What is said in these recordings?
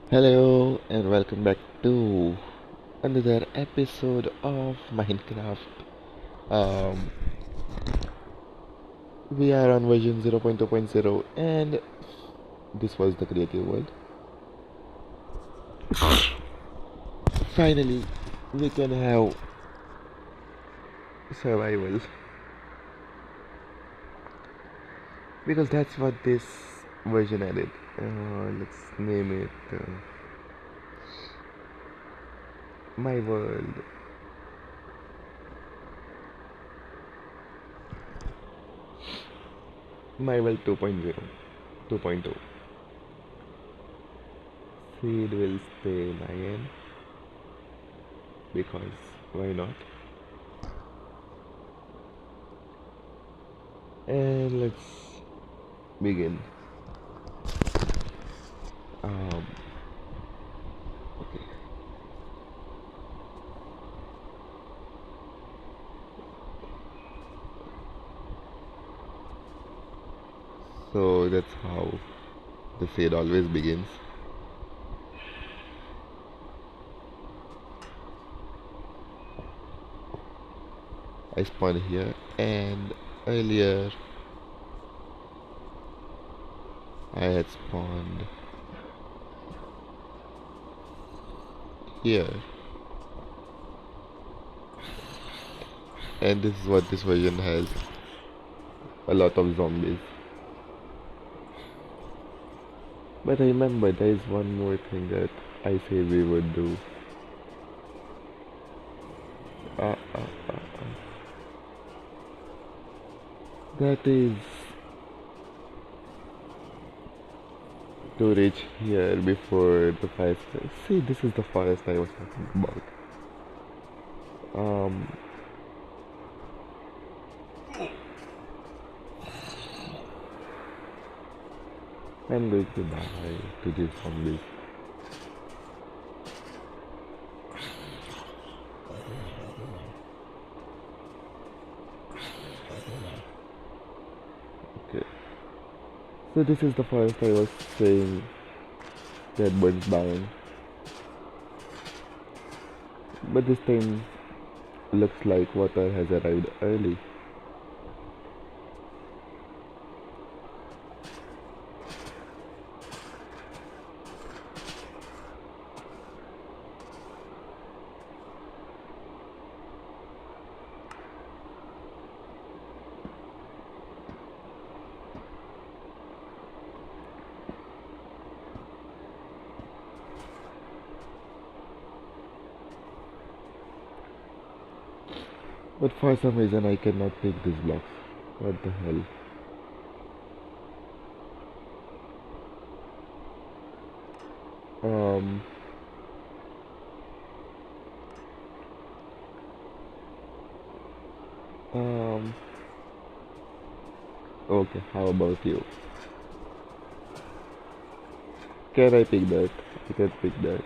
Hello and welcome back to another episode of Minecraft. Um, we are on version 0.2.0 and this was the creative world. Finally, we can have survival because that's what this version added. Let's name it My World. My World 2.0, 2.0. Seed will stay my end because why not? And let's begin. Um, okay. So that's how the seed always begins. I spawned here, and earlier I had spawned here, and this is what this version has, a lot of zombies. But I remember there is one more thing that I said we would do. Uh, uh, uh, that is to reach here before the fire starts. See, this is the forest I was talking about. Um, I'm going to die to these zombies. Okay. So this is the forest I was saying that burns down. But this time looks like water has arrived early. But for some reason I cannot take these blocks. What the hell? Um, um, okay, how about you? Can I pick that? I can pick that.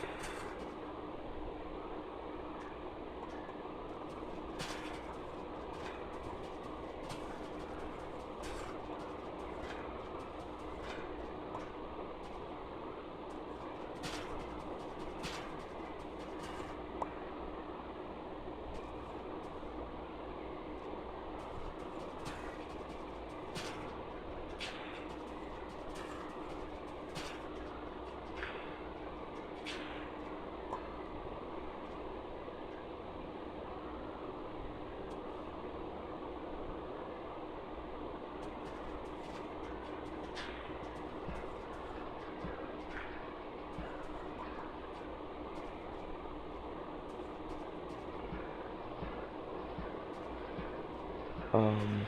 Um,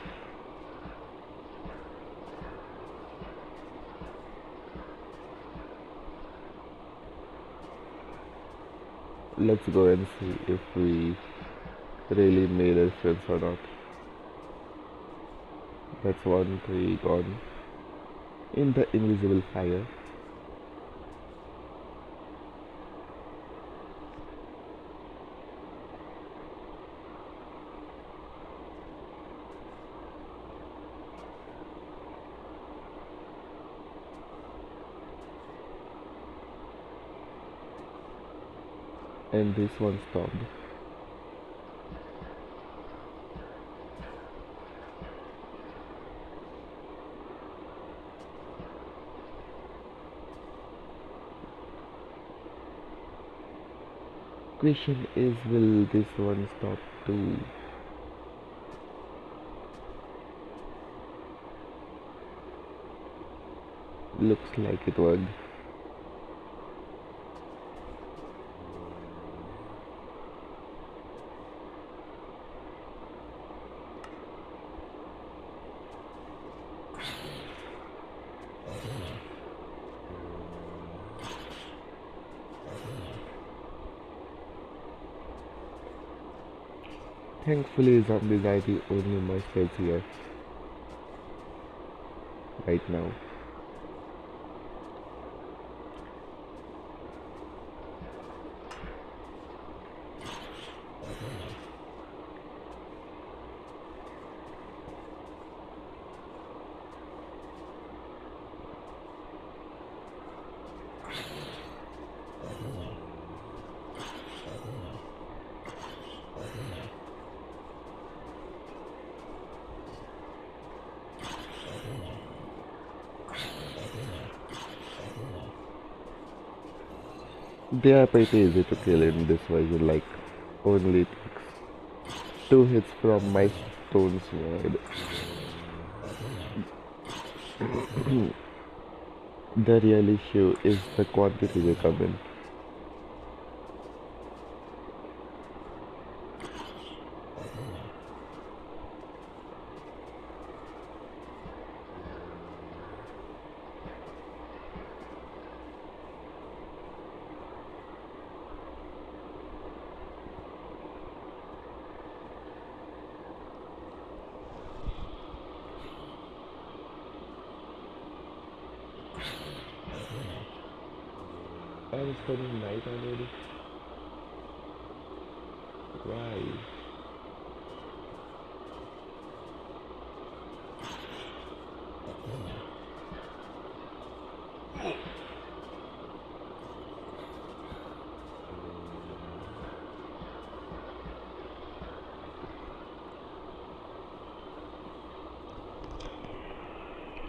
let's go and see if we really made a difference or not. That's one tree gone in the invisible fire. and this one stopped. Question is, will this one stop too? Looks like it would. Thankfully, zombies are the only monsters here right now. They are pretty easy to kill in this version, like only two hits from my stone sword. The real issue is the quantity they come in. I'm spending night already. Why?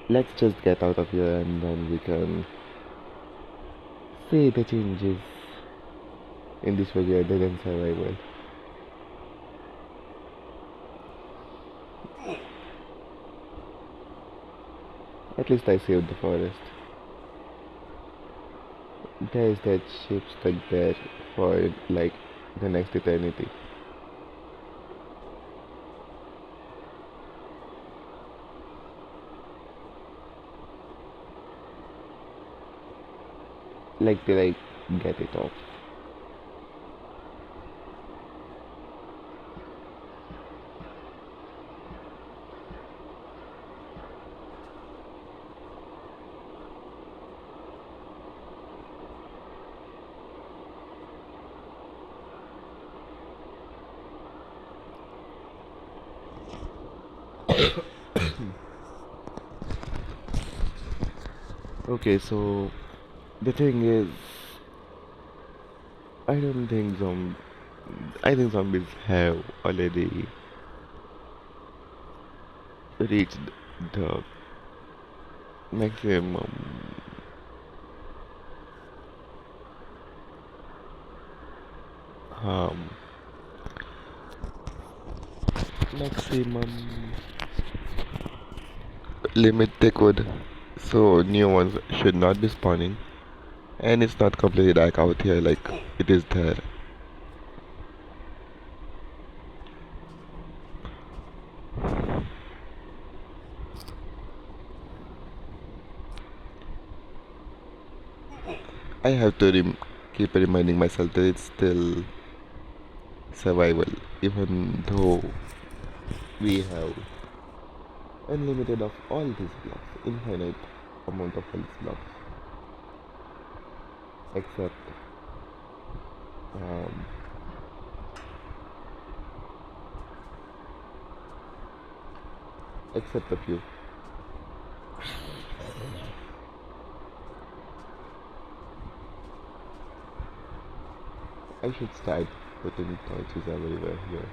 Let's just get out of here and then we can see the changes in this video other than survival. At least I saved the forest. There's that ship stuck there for like the next eternity. Like, did I get it off? Okay, so the thing is, I don't think I think zombies have already reached the maximum harm, maximum limit they could. So new ones should not be spawning, and it's not completely dark out here like it is there. I have to keep reminding myself that it's still survival, even though we have unlimited of all these blocks, infinite amount of all these blocks, except um, except a few. I should start putting torches everywhere here.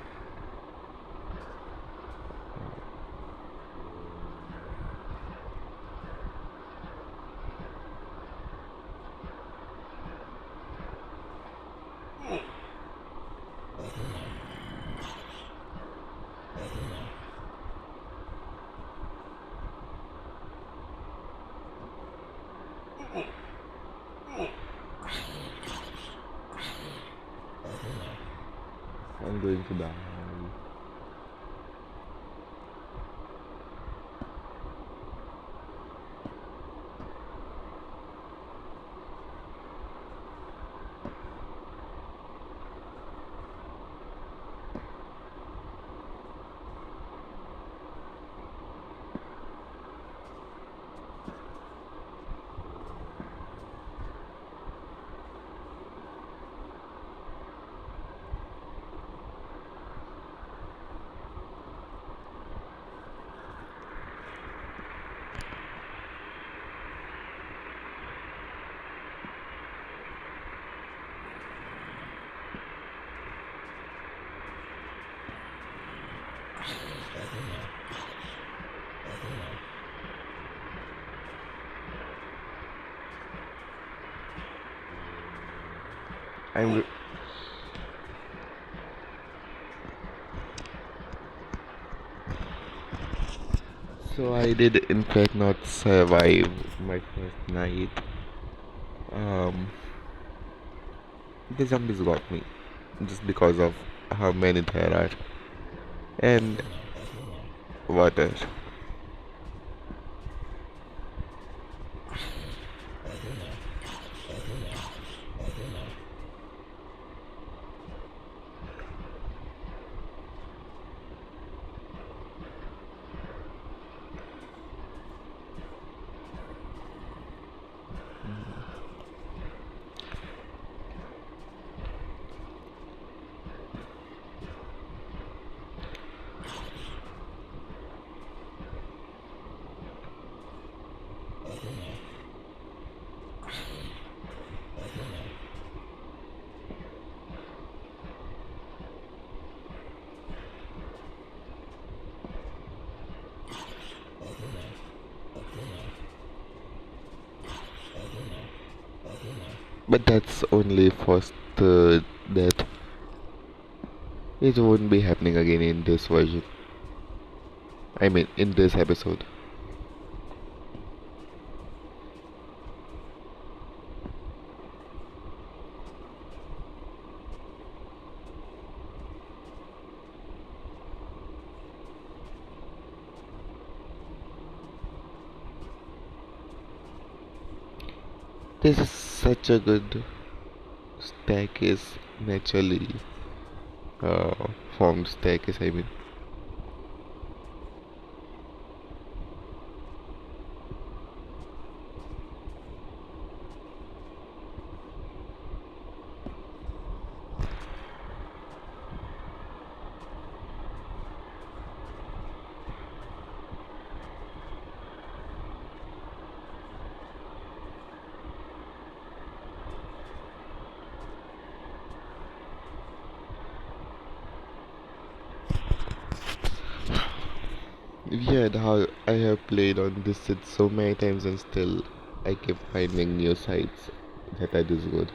I'm going to die. I'm So I did in fact not survive my first night. Um, the zombies got me just because of how many there are and water. But that's only first death. It won't be happening again in this version. I mean, in this episode. This is such a good staircase, naturally uh, formed staircase. I mean, yeah, how I have played on this set so many times and still I keep finding new sites that are this good.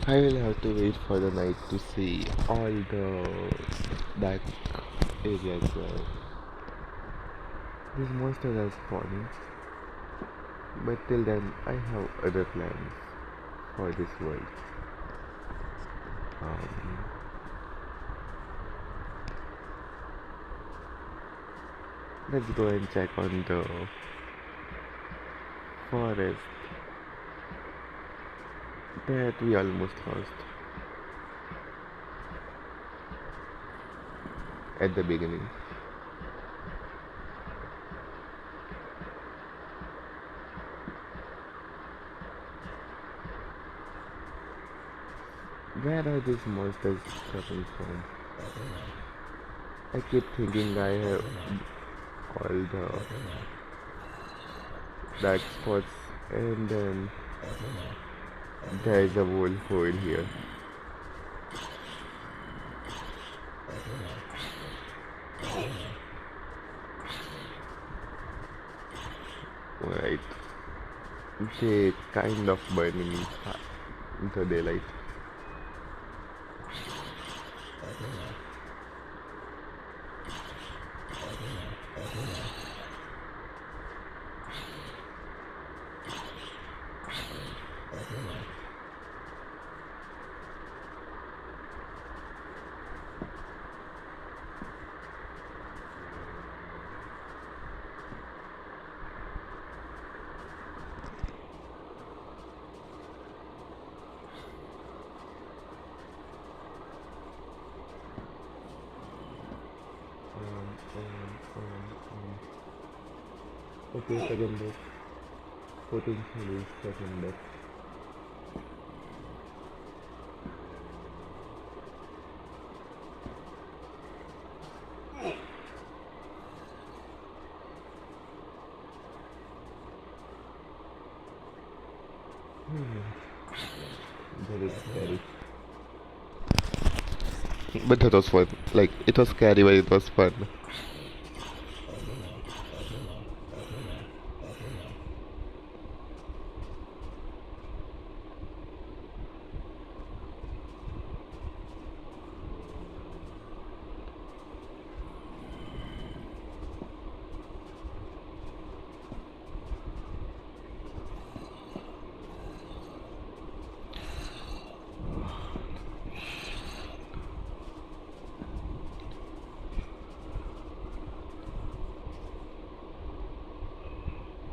I will have to wait for the night to see all the dark areas where these monsters are spawning. But till then, I have other plans for this world. Um, let's go and check on the forest that we almost lost at the beginning. Where are these monsters coming from? I keep thinking I have all the dark spots, and then there is a whole horde here. Right. They kind of burning into daylight. Okay, second book. Potentially second book. That is scary. But that was fun. Like, it was scary, but it was fun.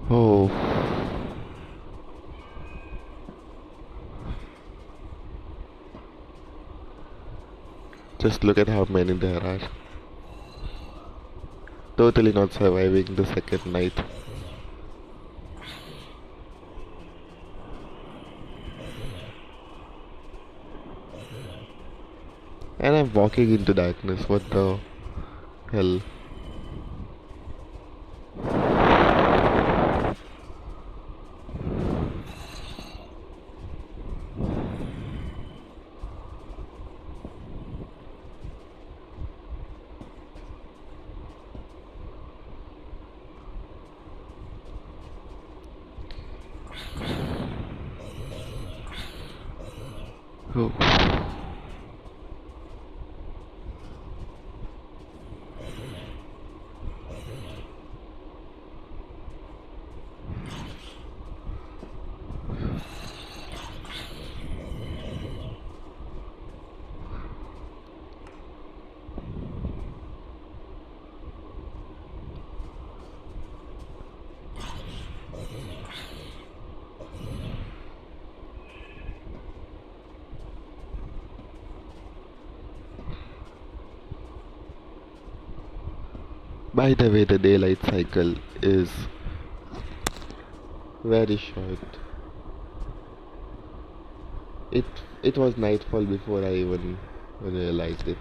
Oh, just look at how many there are. Totally not surviving the second night. And I'm walking into darkness. What the hell? Oh. By the way, the daylight cycle is very short. It it was nightfall before I even realized it.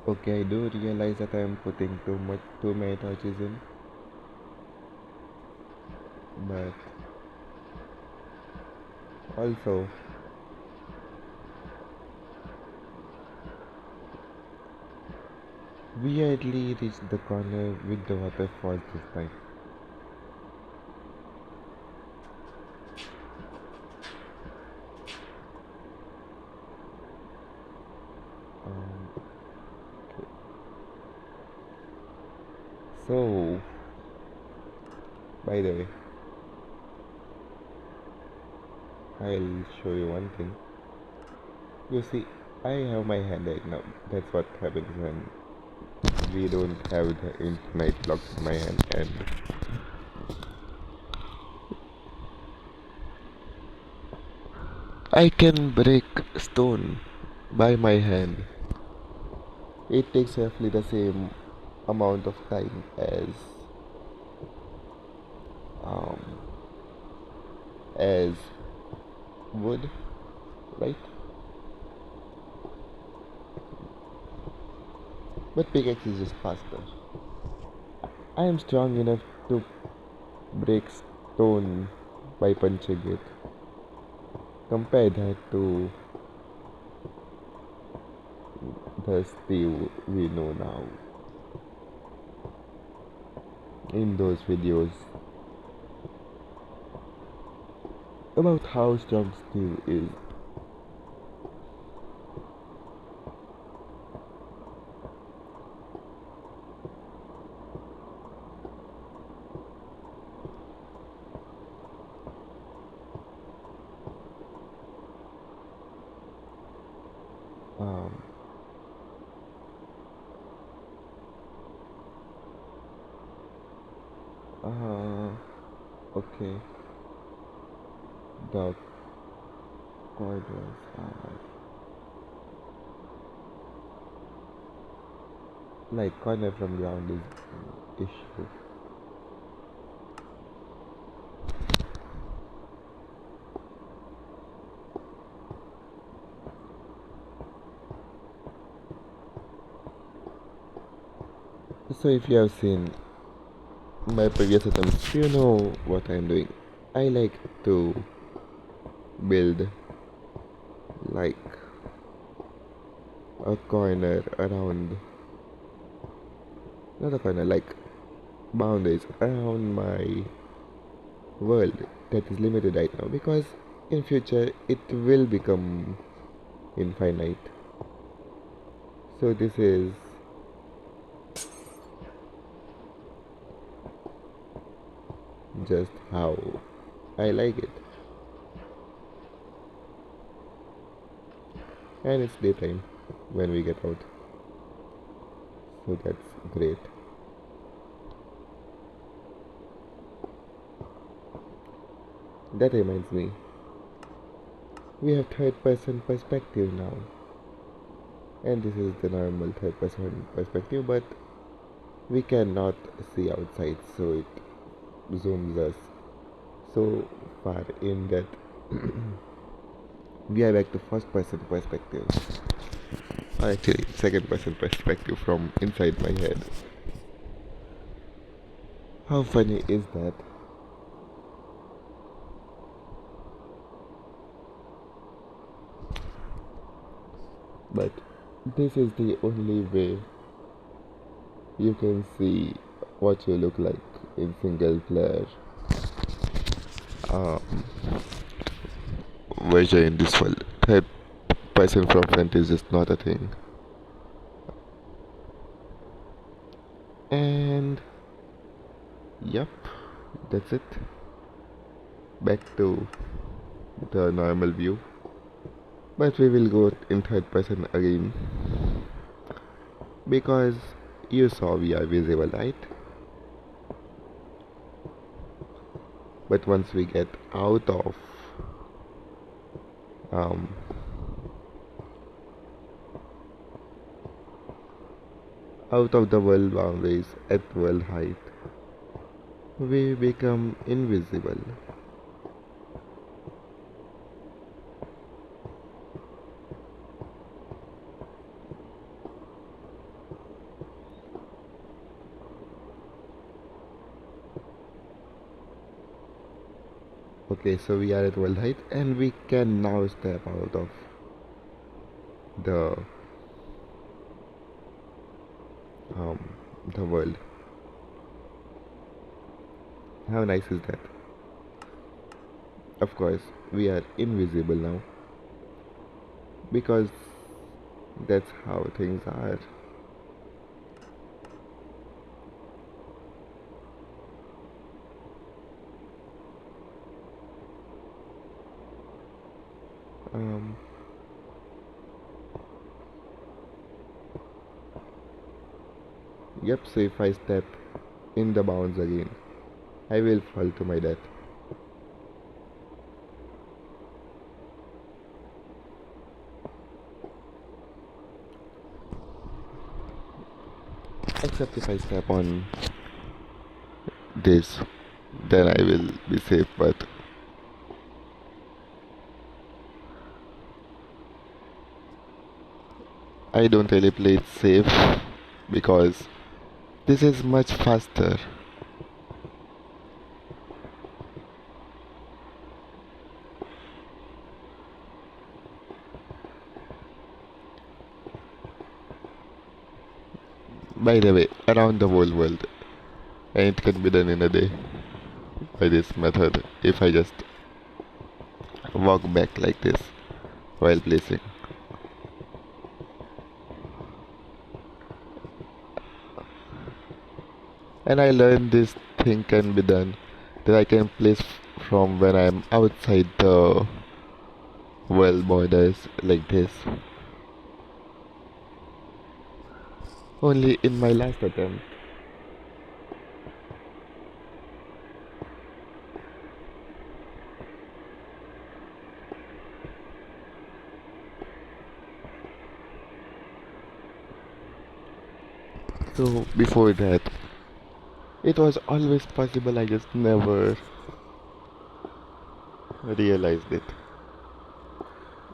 Okay, I do realize that I am putting too many touches in, but also we hardly reached the corner with the waterfall this time. Um, so, by the way, I'll show you one thing. You see, I have my hand right now. That's what happens when we don't have the internet locked in my hand, and I can break stone by my hand. It takes roughly the same amount of time um, as wood, right? But pickaxe is just faster. I am strong enough to break stone by punching it. Compare that to the steel we know now in those videos about how strong steel is. Um, uh, okay, the corners are like corner from ground is issue. So if you have seen my previous attempts, you know what I'm doing. I like to build like a corner around, not a corner, like boundaries around my world that is limited right now, because in future it will become infinite. So this is just how I like it. And it's daytime when we get out, so that's great. That reminds me, we have third person perspective now, and this is the normal third person perspective, but we cannot see outside, so it zooms us so far in that we are back to first person perspective, or actually second person perspective from inside my head. How funny is that? But this is the only way you can see what you look like in single player um, version in this world. Third person from front is just not a thing. And yep, that's it. Back to the normal view. But we will go in third person again because you saw we are visible, right? But once we get um, out of the world boundaries at world height, we become invisible. Okay, so we are at world height and we can now step out of the um the world. How nice is that? Of course, we are invisible now because that's how things are. Um, yep, so if I step in the bounds again, I will fall to my death. Except if I step on this, then I will be safe, but I don't really play it safe because this is much faster. By the way, around the whole world, and it can be done in a day by this method if I just walk back like this while placing. And I learned this thing can be done that I can place from when I'm outside the world borders like this. Only in my last attempt. So before that, it was always possible, I just never realized it.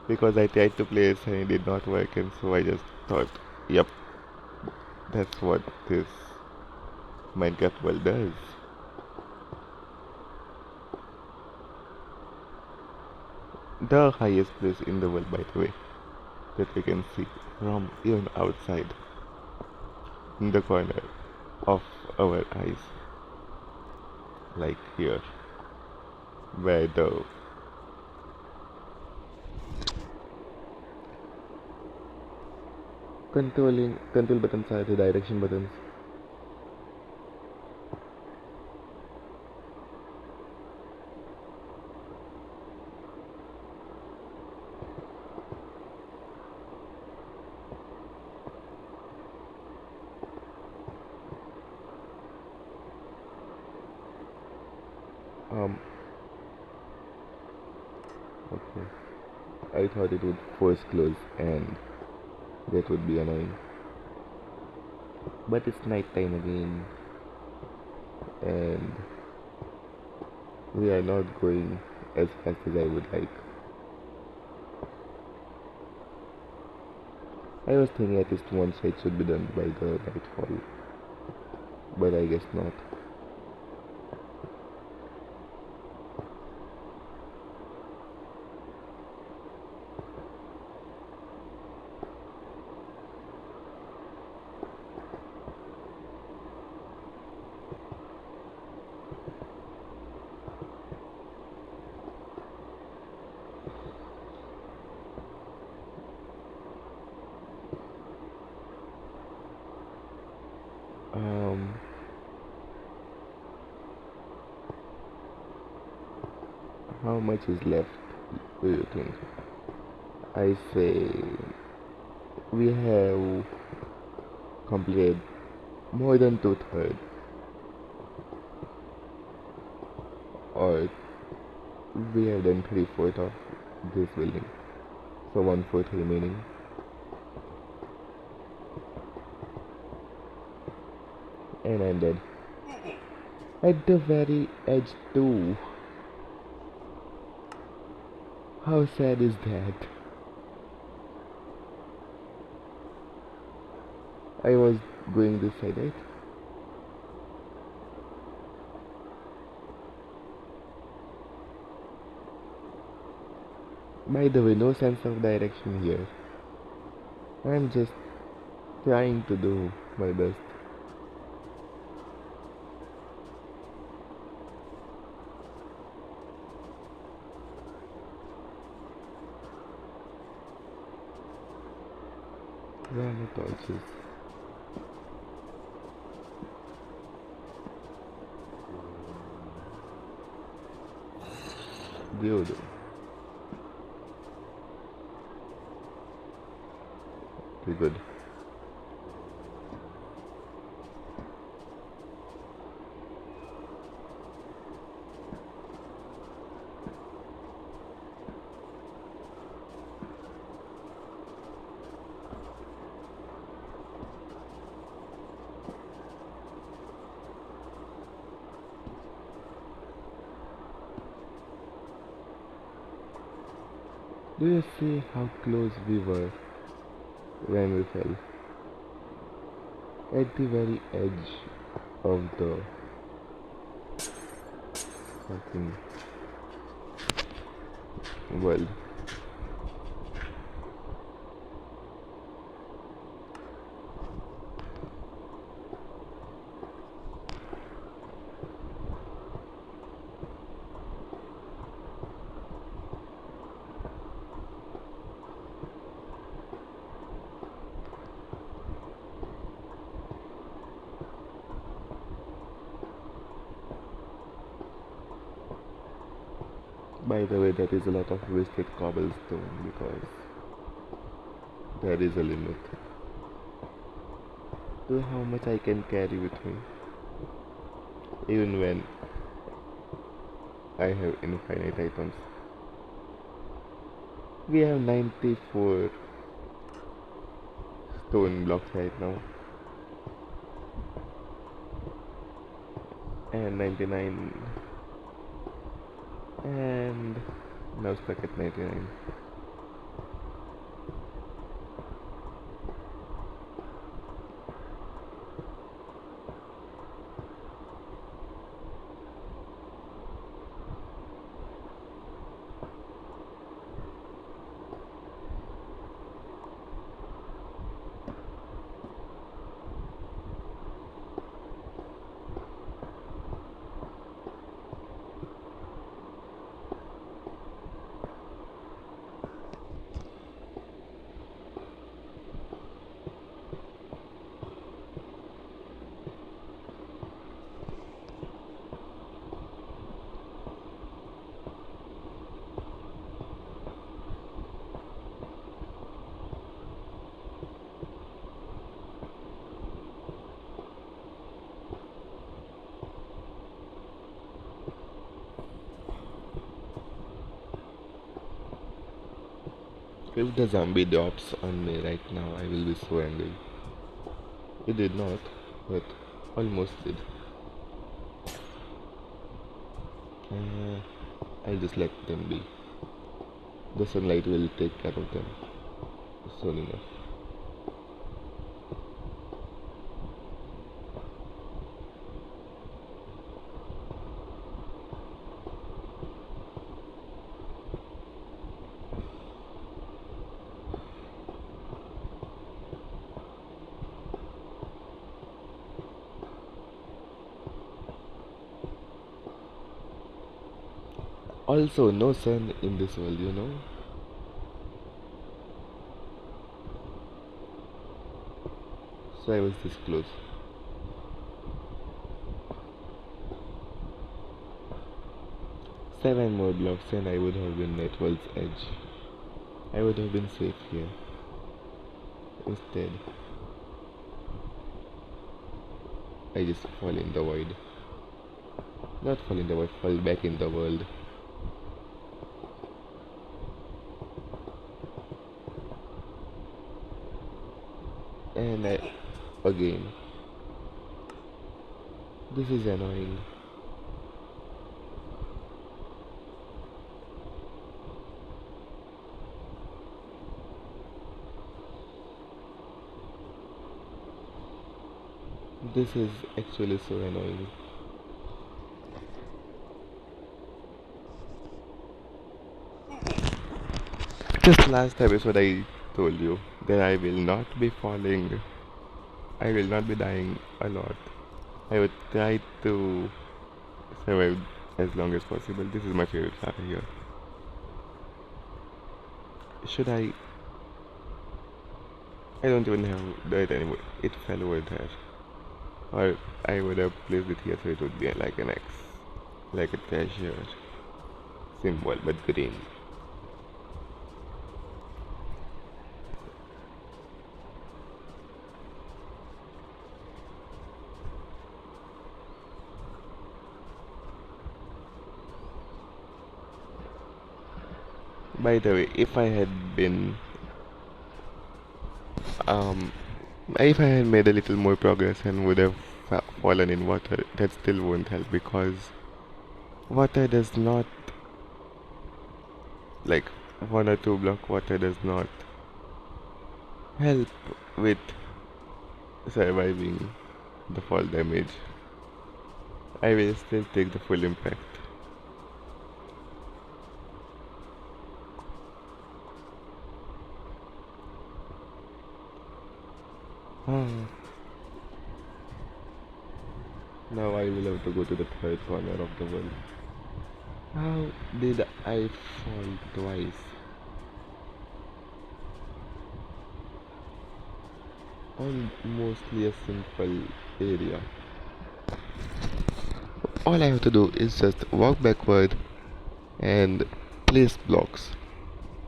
Because I tried to place and it did not work, and so I just thought, yep, that's what this Minecraft world does. The highest place in the world, by the way, that we can see from even outside in the corner of our eyes, like here, where the control buttons are the direction buttons. Um, okay. I thought it would force close and that would be annoying. But it's night time again and we are not going as fast as I would like. I was thinking at least one side should be done by the nightfall, but I guess not. Um, how much is left, do you think? I say we have completed more than two-thirds, or we have done three-fourths of this building, so one-fourth remaining, and I'm dead. At the very edge too. How sad is that? I was going this side, right? By the way, no sense of direction here. I'm just trying to do my best. Where are my torches? Dude, pretty good. Do you see how close we were when we fell? At the very edge of the fucking world. By the way, that is a lot of wasted cobblestone because there is a limit to how much I can carry with me, even when I have infinite items. We have 94 stone blocks right now and 99 and now stuck at 99. If the zombie drops on me right now, I will be so angry. It did not, but almost did. Uh, I'll just let them be. The sunlight will take care of them soon enough. Also, no sun in this world, you know? So I was this close. 7 more blocks and I would have been at world's edge. I would have been safe here. Instead, I just fall in the void. Not fall in the void, fall back in the world. And again, this is annoying. This is actually so annoying. Just last episode I told you that I will not be falling, I will not be dying a lot. I would try to survive as long as possible. This is my favorite flower here. Should I don't even have dirt anymore. It fell over there. Or I would have placed it here so it would be like an X. Like a treasure symbol but green. By the way, um if I had made a little more progress and would have fallen in water, that still won't help because water does not, like, 1 or 2 block water does not help with surviving the fall damage. I will still take the full impact. Ah, now I will have to go to the third corner of the world. How did I fall twice on mostly a simple area? All I have to do is just walk backward and place blocks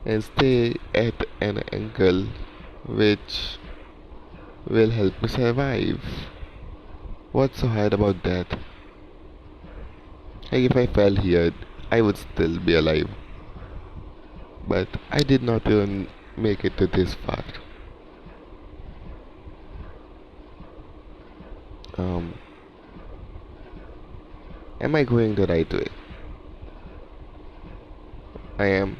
and stay at an angle which will help me survive. What's so hard about that? Like if I fell here, I would still be alive. But I did not even make it to this far. Um, am I going the right way? I am.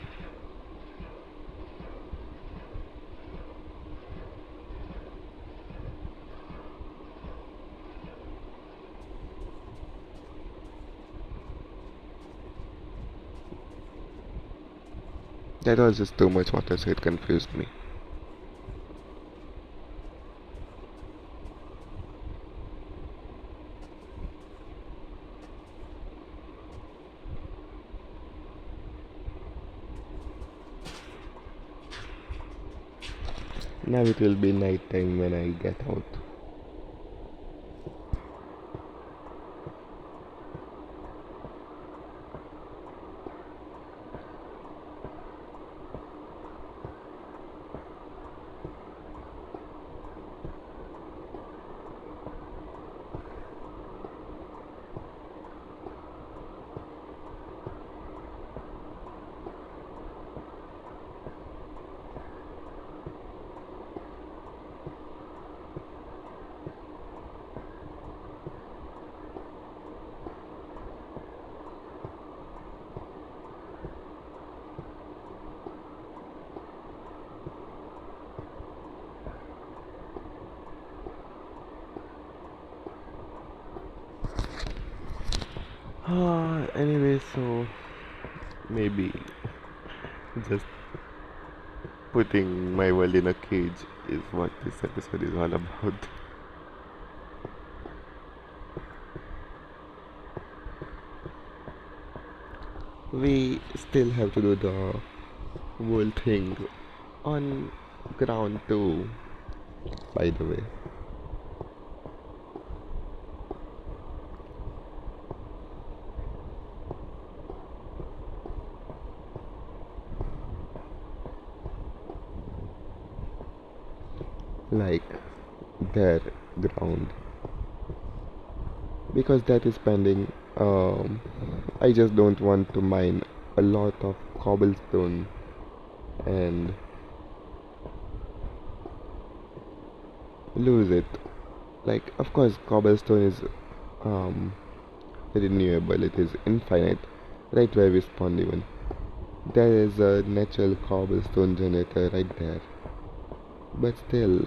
That was just too much water, so it confused me. Now it will be night time when I get out. Anyway, so maybe just putting my world in a cage is what this episode is all about. We still have to do the whole thing on ground too, by the way. Like their ground. Because that is pending. I just don't want to mine a lot of cobblestone and lose it. Like, of course, cobblestone is um, renewable, it is infinite, right where we spawned even. There is a natural cobblestone generator right there. But still,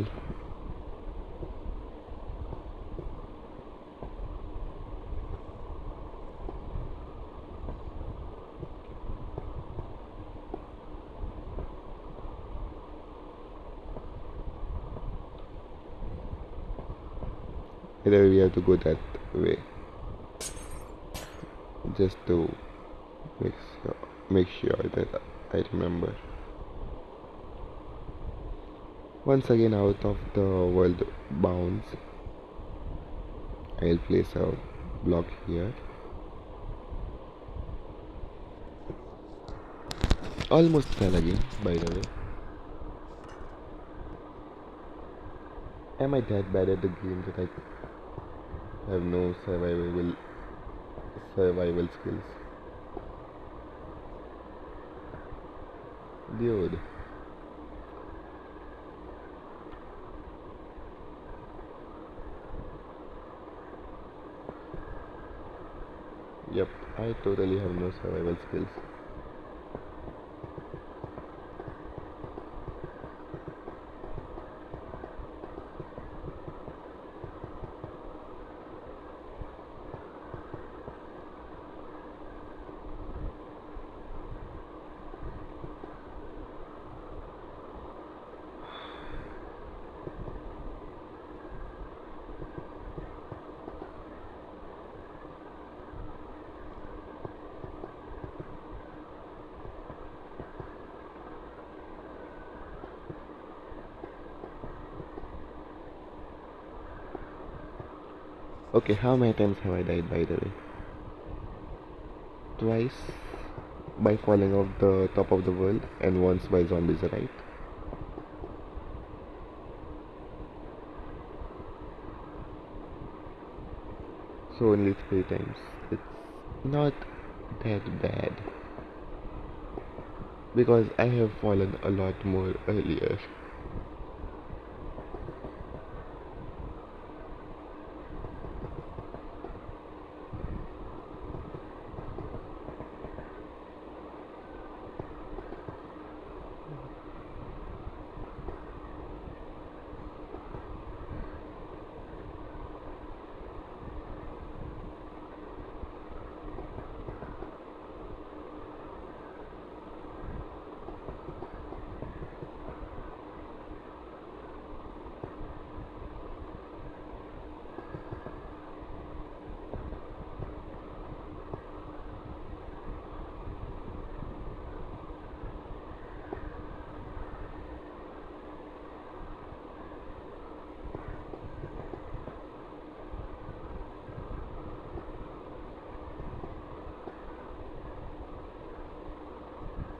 Either we have to go that way just to make sure, make sure that I remember. Once again out of the world bounds, I'll place a block here. Almost fell again, by the way. Am I that bad at the game that I have no survival skills? Dude. Yep, I totally have no survival skills. Okay, how many times have I died by the way? Twice by falling off the top of the world and once by zombies, right? So only 3 times. It's not that bad because I have fallen a lot more earlier.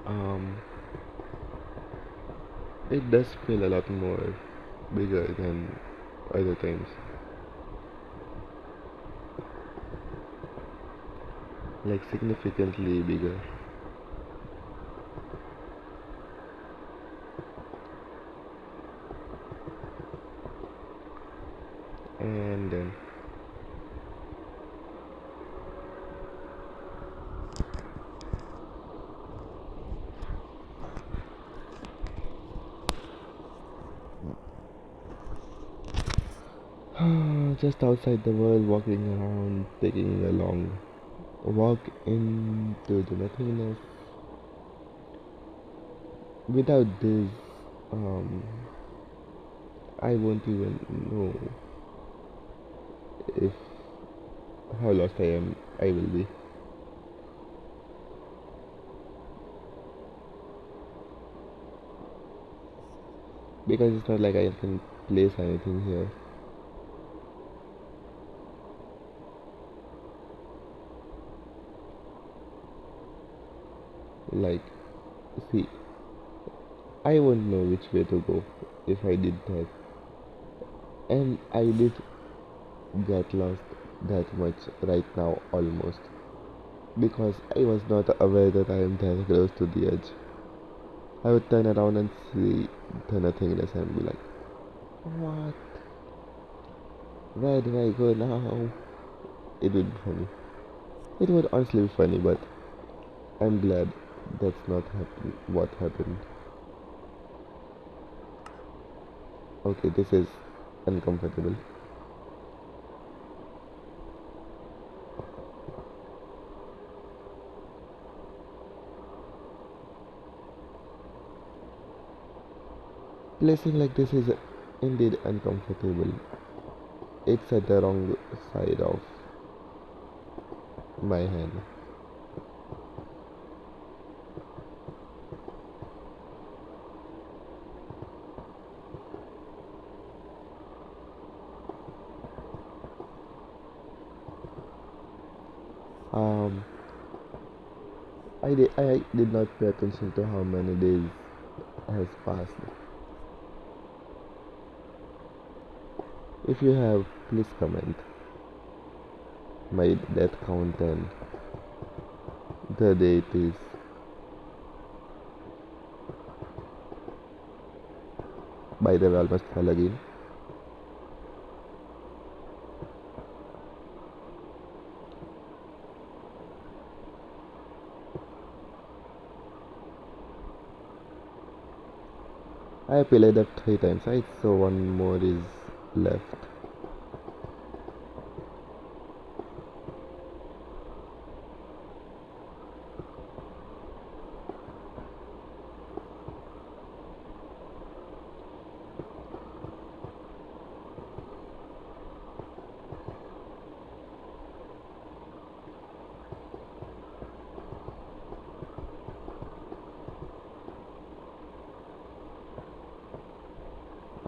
Um, it does feel a lot more bigger than other times. Like significantly bigger. And then just outside the world, walking around, taking a long walk into the nothingness. Without this, um, I won't even know if how lost I will be. Because it's not like I can place anything here. Like, see, I won't know which way to go if I did that. And I did get lost that much right now almost. Because I was not aware that I am that close to the edge. I would turn around and see the nothingness and be like, what? Where do I go now? It would be funny. It would honestly be funny, but I'm glad that's not what happened. Okay, this is uncomfortable. Placing like this is indeed uncomfortable. It's at the wrong side of my hand. Um, I did not pay attention to how many days has passed. If you have, please comment my death count and the date is. By the way, almost fell again. I played up 3 times, right? So one more is left.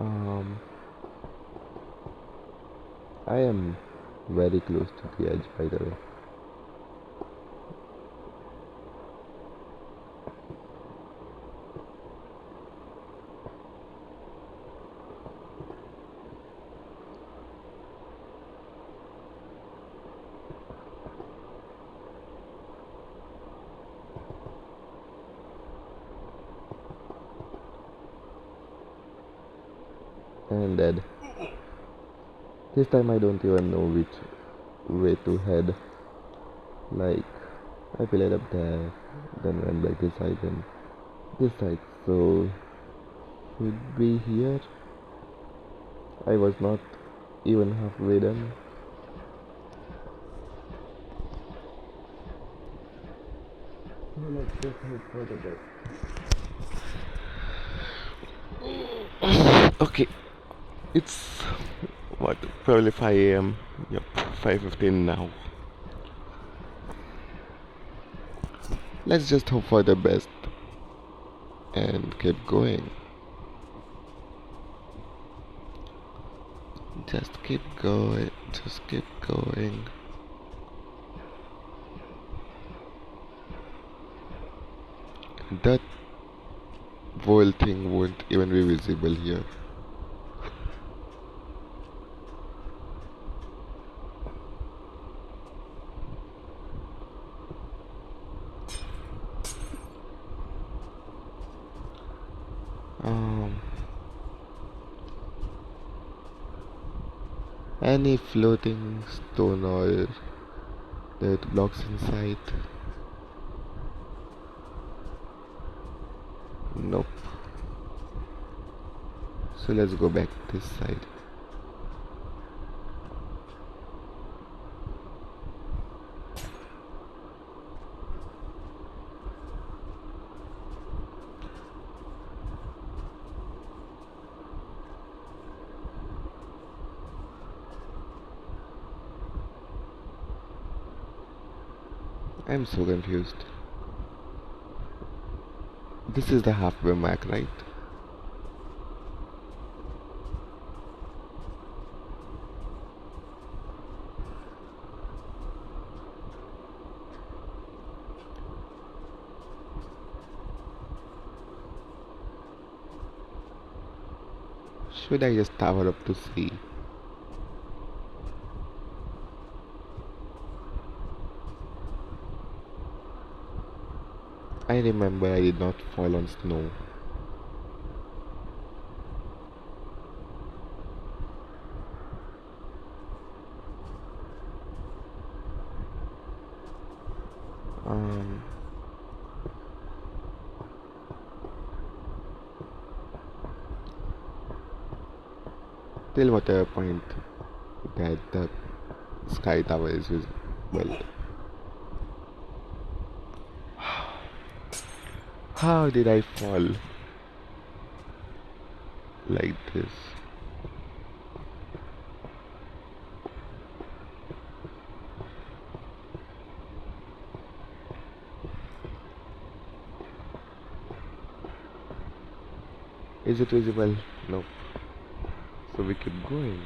Um, I am very close to the edge, by the way. And dead. This time I don't even know which way to head. Like, I played up there, then went back this side and this side. So, should be here. I was not even halfway done. So let's just hope for the best. Okay, it's what, probably 5 a.m. Yep, 5:15 now. Let's just hope for the best and keep going. Just keep going, just keep going. That whole thing won't even be visible here. Um, any floating stone or that blocks inside? Nope. So let's go back this side. I'm so confused. This is the halfway mark, right? Should I just tower up to see? I remember I did not fall on snow. Um, till whatever point that the sky tower is visible. How did I fall like this? Is it visible? No. So we keep going.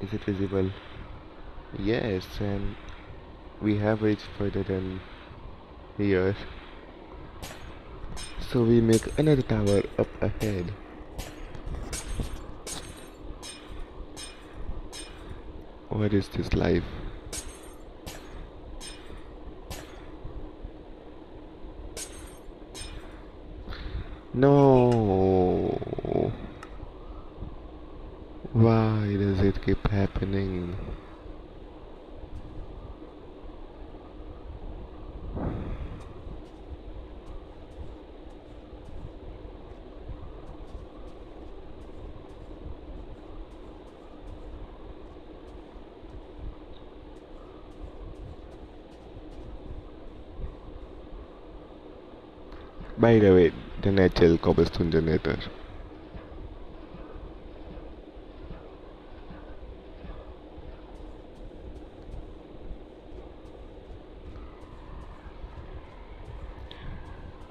Is it visible? Yes, and we have reached further than here. So we make another tower up ahead. What is this life? No. Why does it keep happening? By the way, the natural cobblestone generator.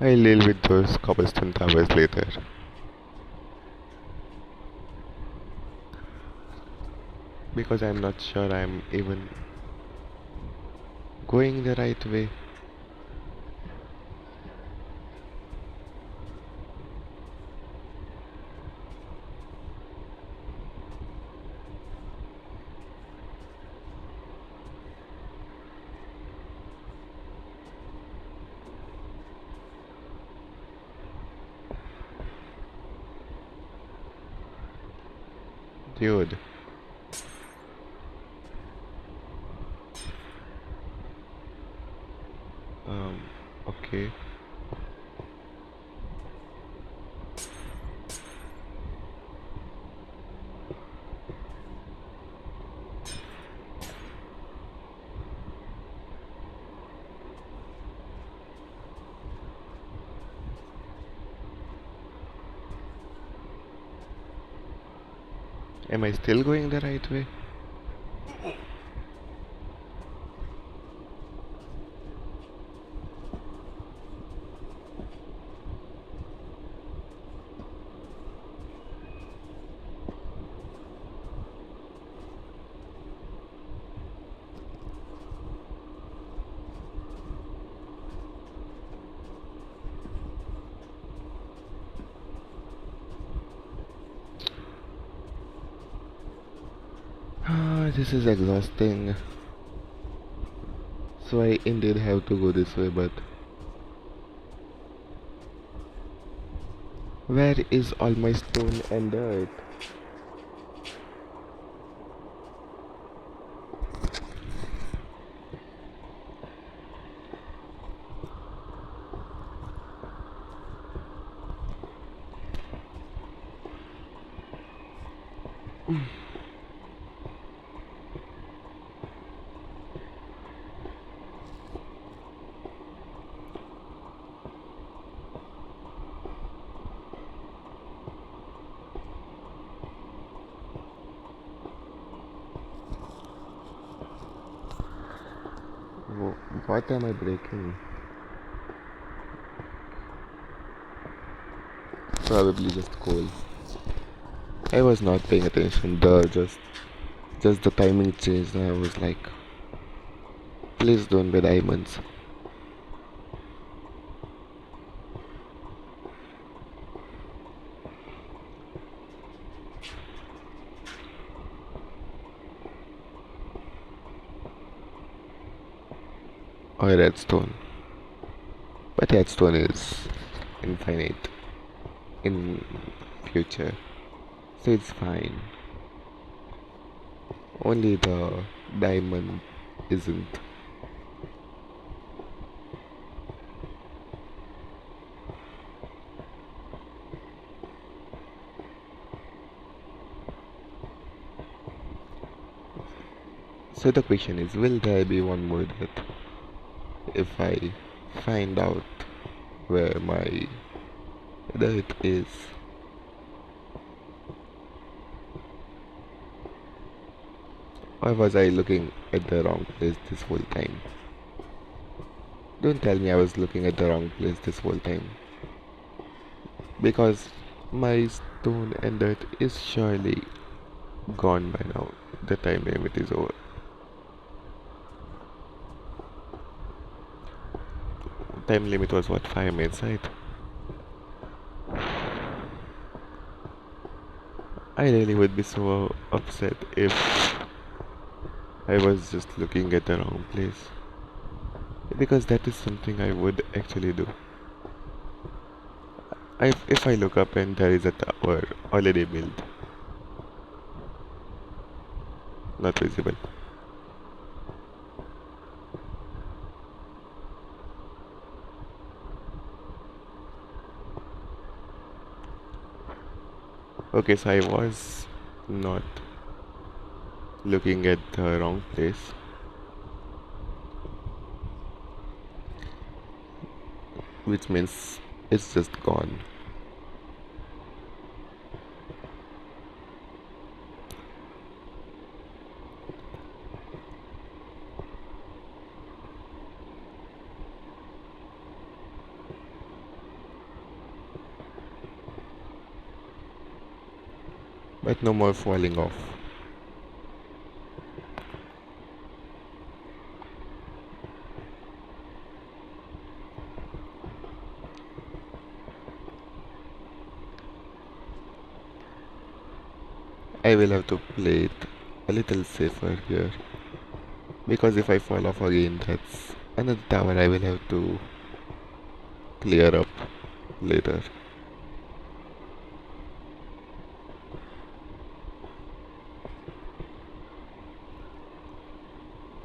I'll deal with those cobblestone towers later. Because I'm not sure I'm even going the right way. Dude. Okay. Am I still going the right way? This is exhausting. So I indeed have to go this way, but where is all my stone and dirt? What am I breaking? Probably just coal. I was not paying attention. Just the timing changed. And I was like, please don't be diamonds. Or redstone. But redstone is infinite in future, so it's fine. Only the diamond isn't. So the question is, will there be one more death if I find out where my dirt is? Or was I looking at the wrong place this whole time? Don't tell me I was looking at the wrong place this whole time. because my stone and dirt is surely gone by now. The time limit is over. Time limit was what, 5 minutes, right? I really would be so upset if I was just looking at the wrong place. Because that is something I would actually do. If I look up and there is a tower already built, not visible. Okay, so I was not looking at the wrong place, which means it's just gone. But no more falling off. I will have to play it a little safer here. Because if I fall off again, that's another tower I will have to clear up later.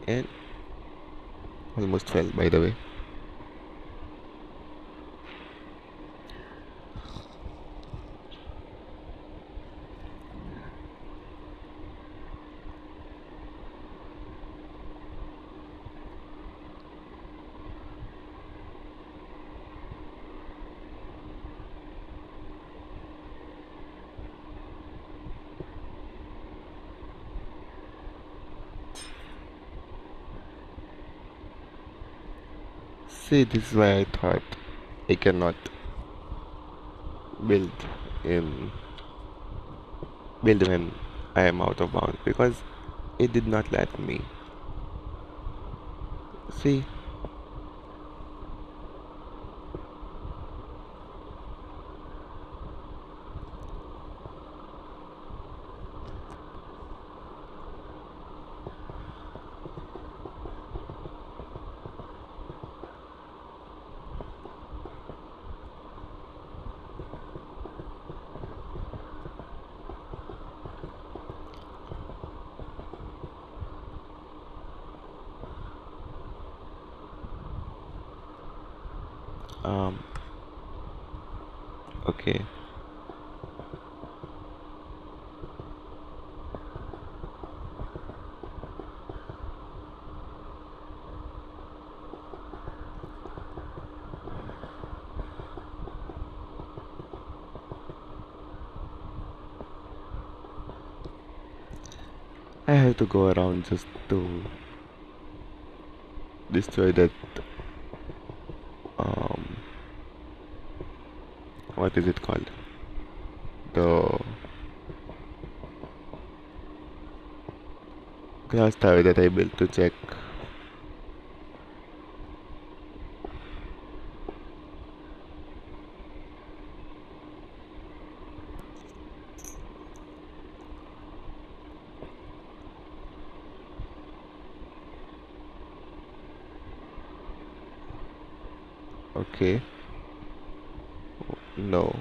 And almost fell, by the way. See, this is why I thought I cannot build in build when I am out of bounds because it did not let me. See, um, okay. I have to go around just to destroy that, um, what is it called? The glass tower that I built to check. Okay, no.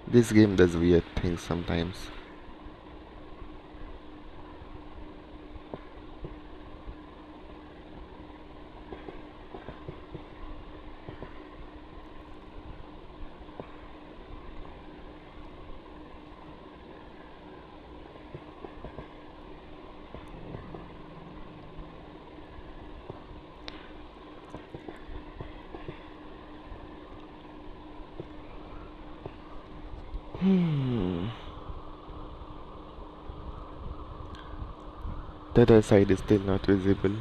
This game does weird things sometimes. Hmm. The other side is still not visible.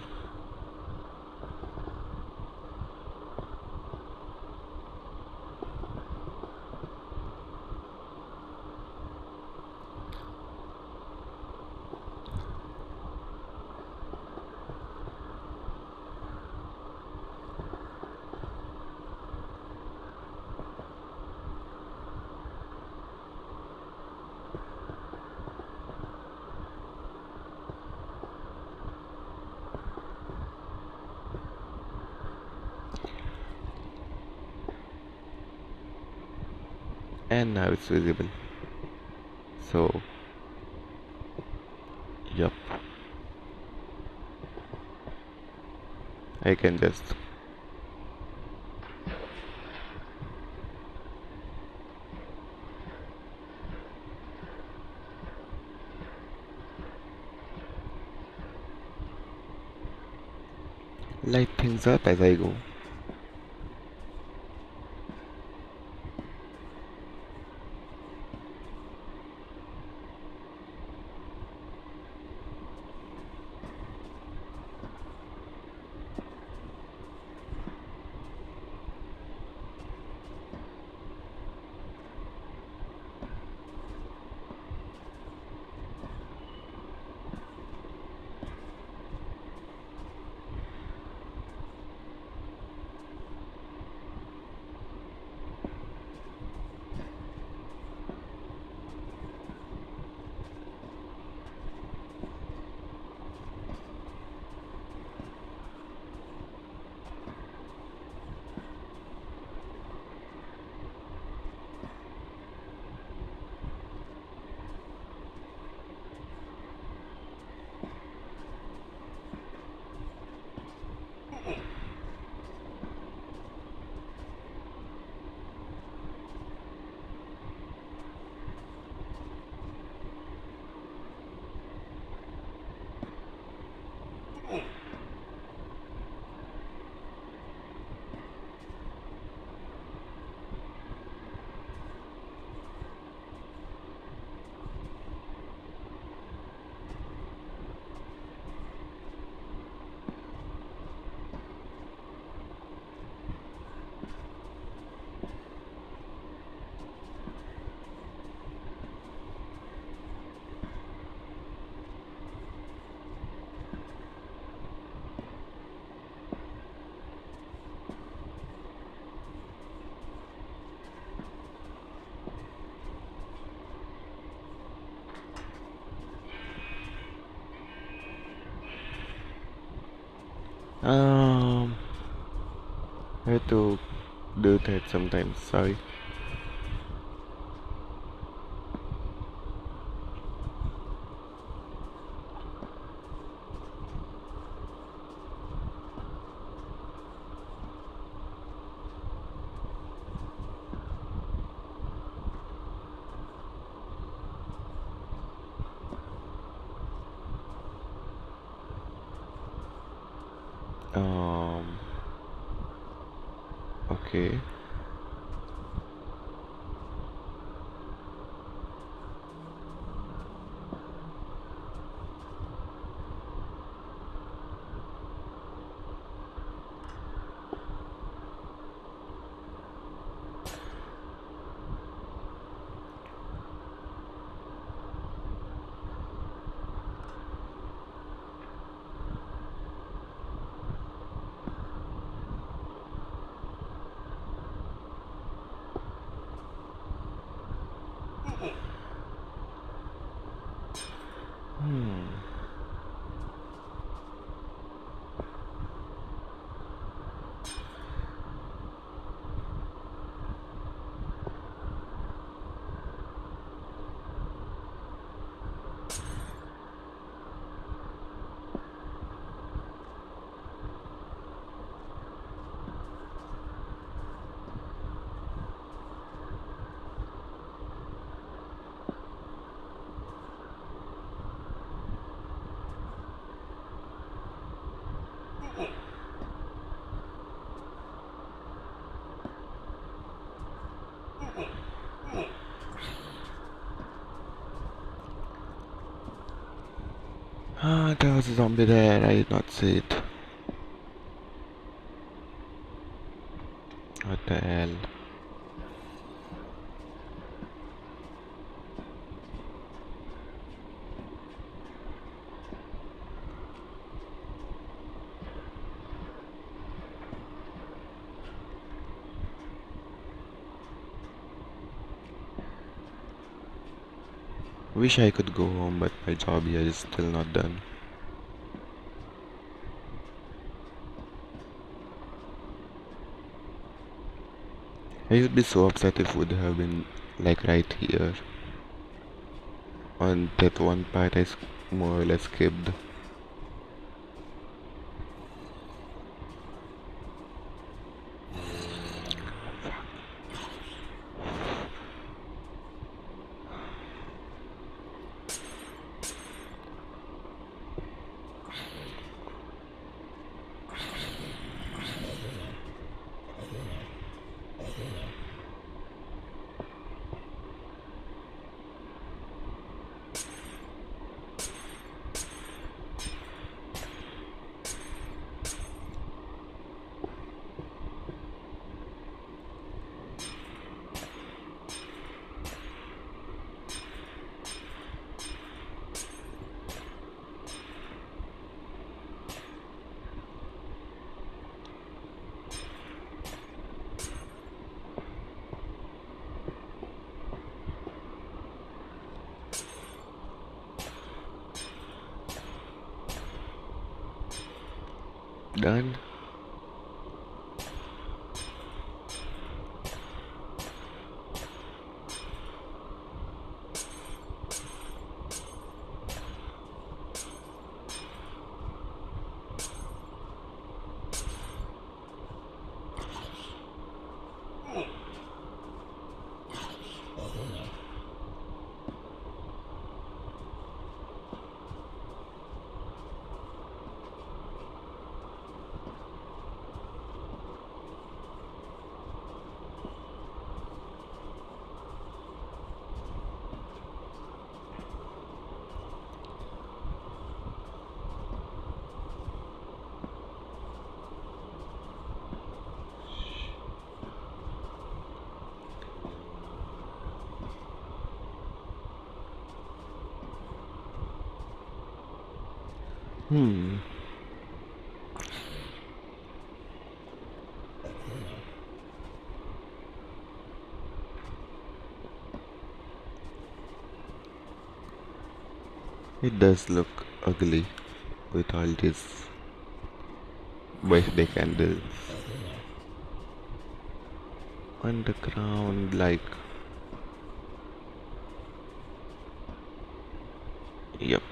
And now it's visible. So, yup, I can just light things up as I go. Um, I have to do that sometimes. Sorry. Um, okay. Ah, there was a zombie there. I did not see it. What the hell? Wish I could go home, but my job here is still not done. I would be so upset if it would have been like right here. On that one part I more or less skipped. Done. Hmm. It does look ugly with all these birthday candles on the ground, like, yep.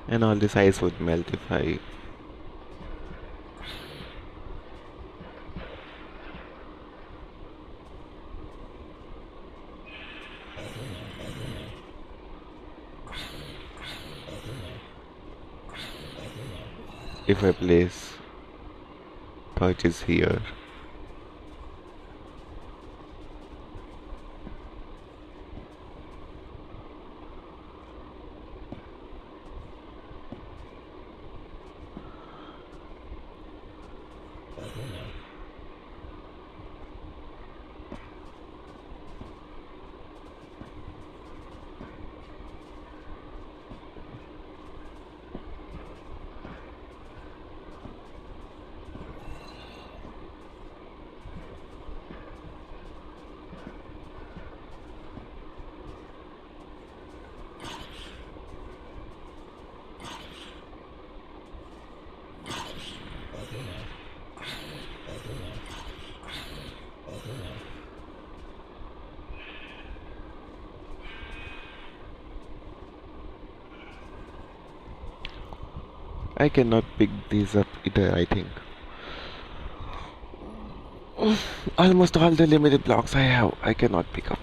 And all this ice would melt if I place torches here. I cannot pick these up either, I think. Almost all the limited blocks I have, I cannot pick up.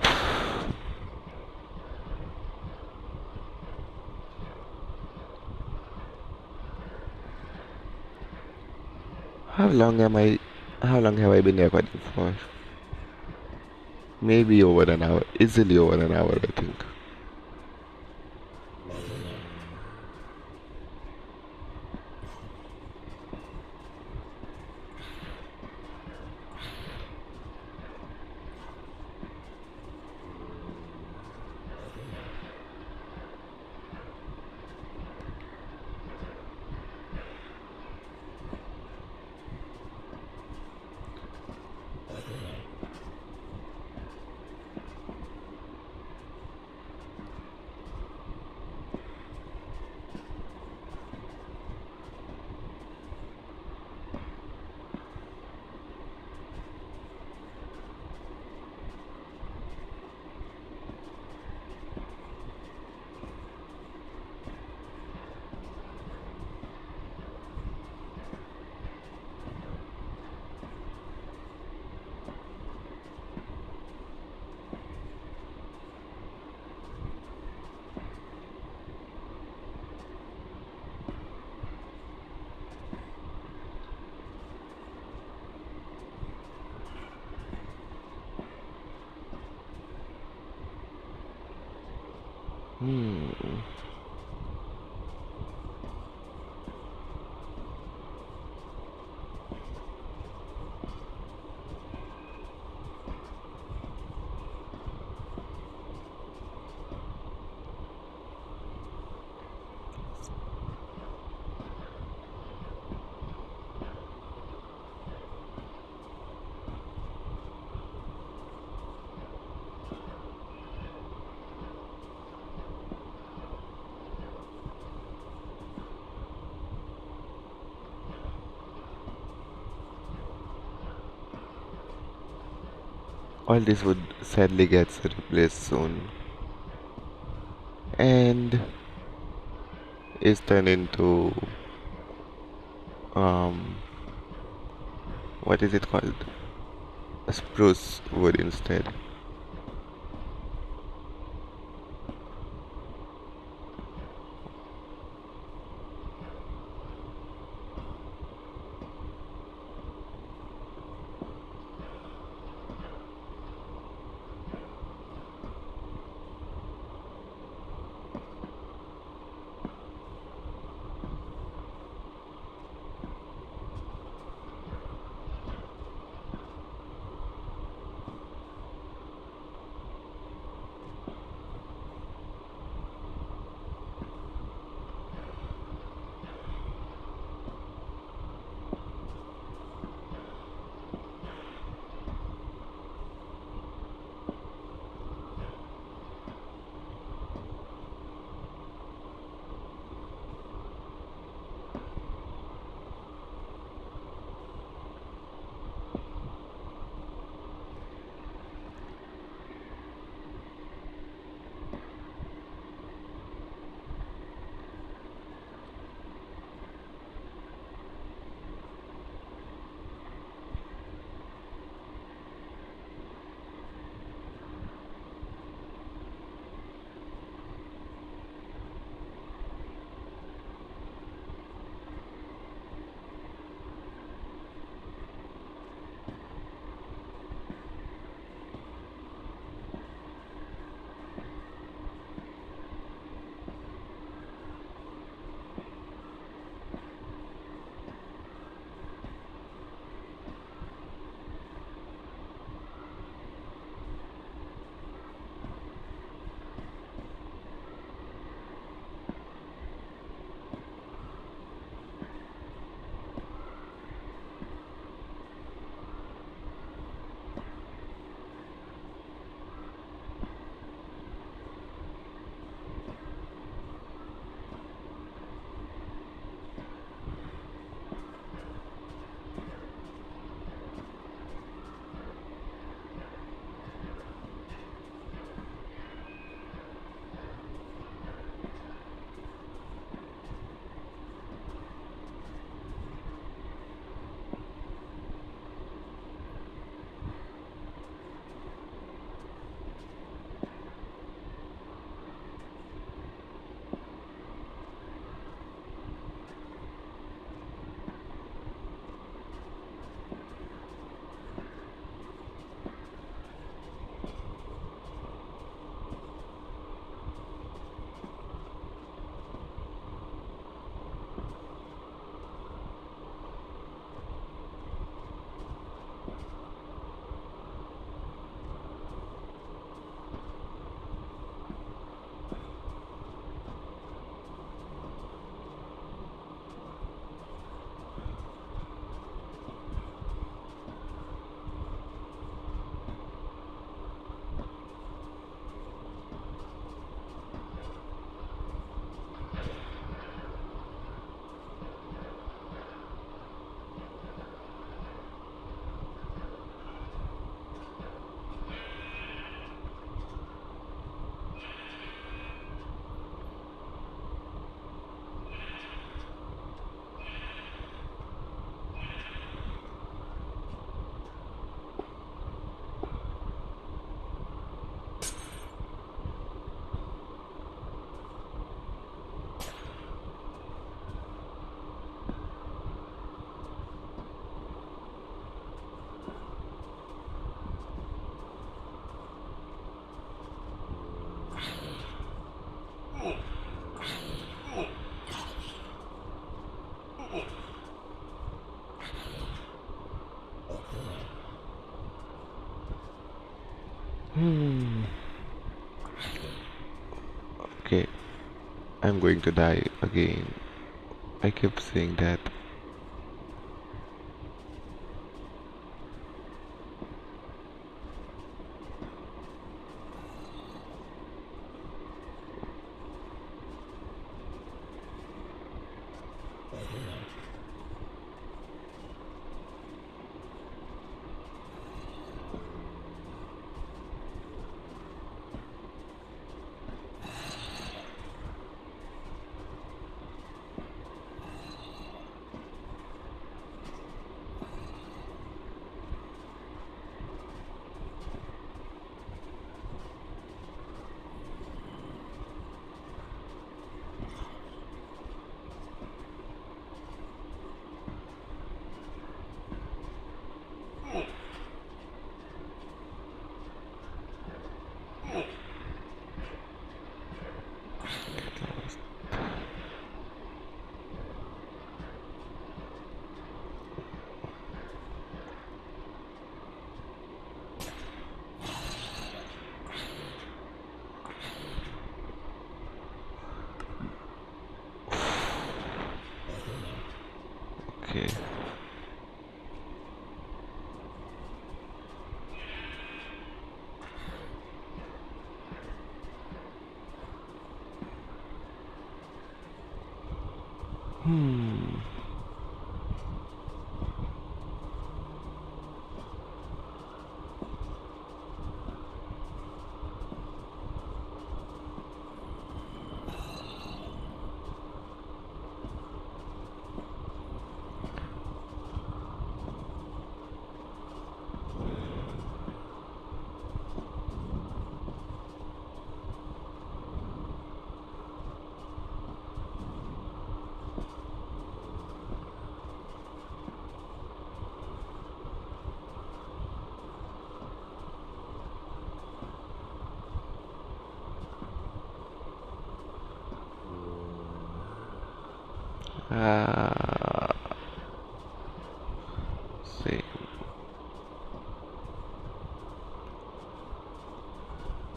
How long am I? How long have I been recording for? Maybe over an hour. Easily over an hour, I think. Hmm. All this would sadly get replaced soon and is turned into um what is it called? A spruce wood instead. Okay, I'm going to die again. I keep saying that. Okay. Hmm. Uh, see.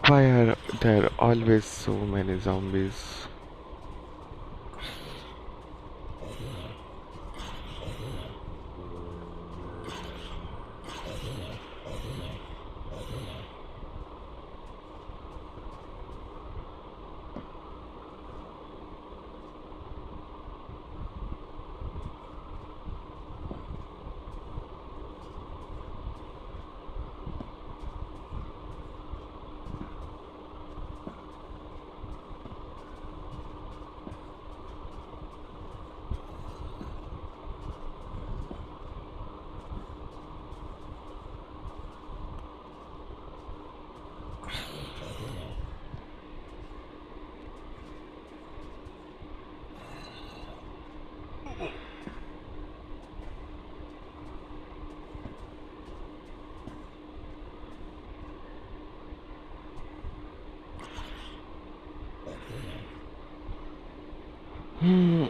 Why are there always so many zombies? Hmm.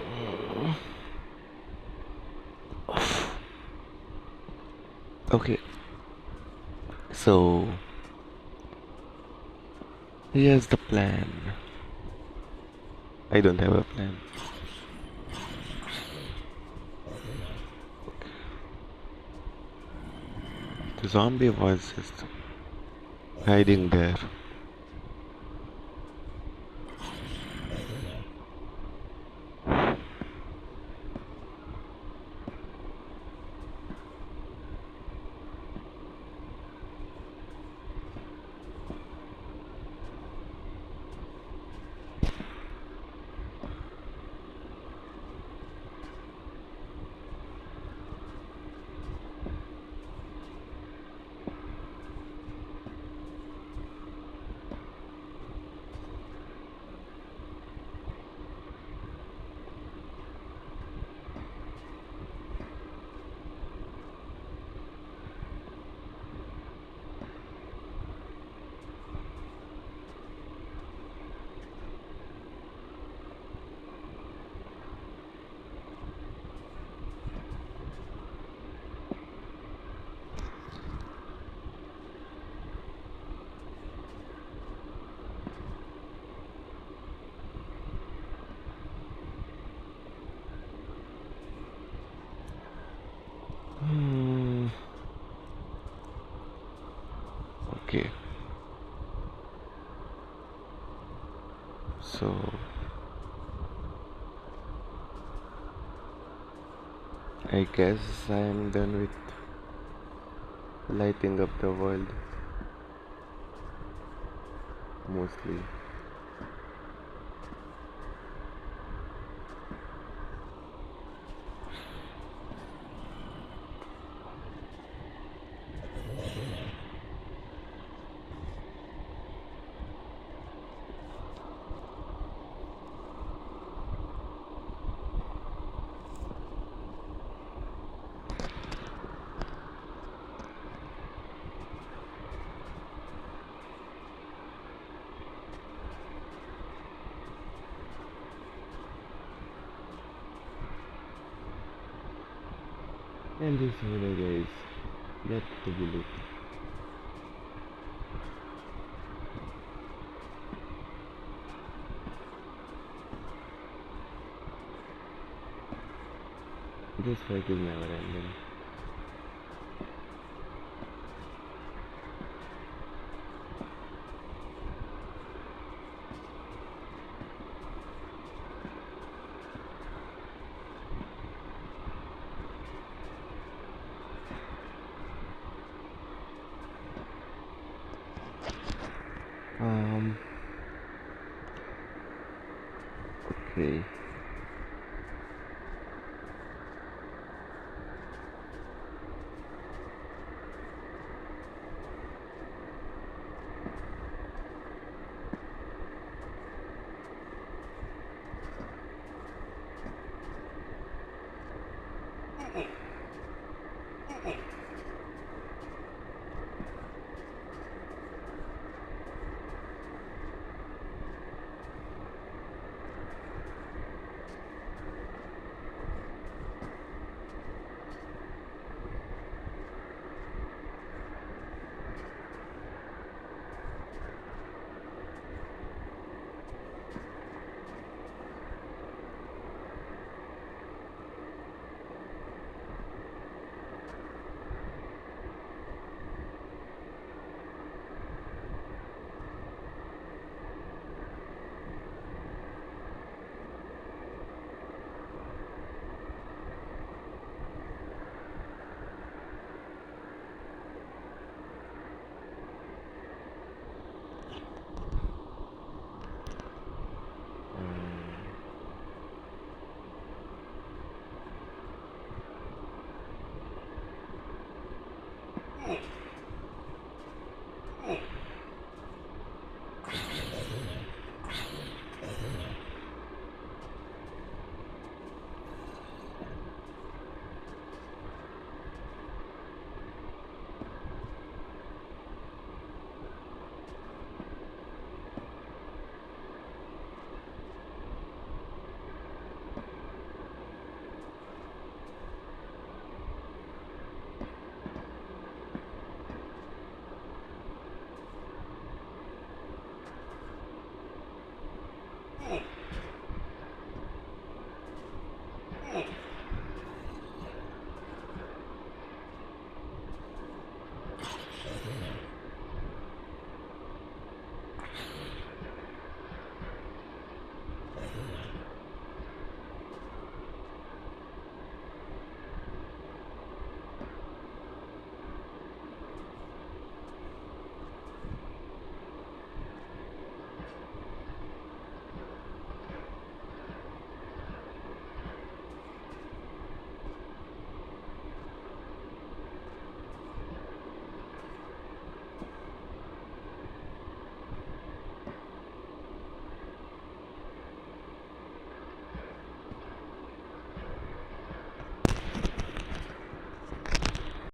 Okay, so here's the plan. I don't have a plan. The zombie was just hiding there. So I guess I am done with lighting up the world mostly. And this holiday is yet to be lit. This fight is never ending. Um, okay.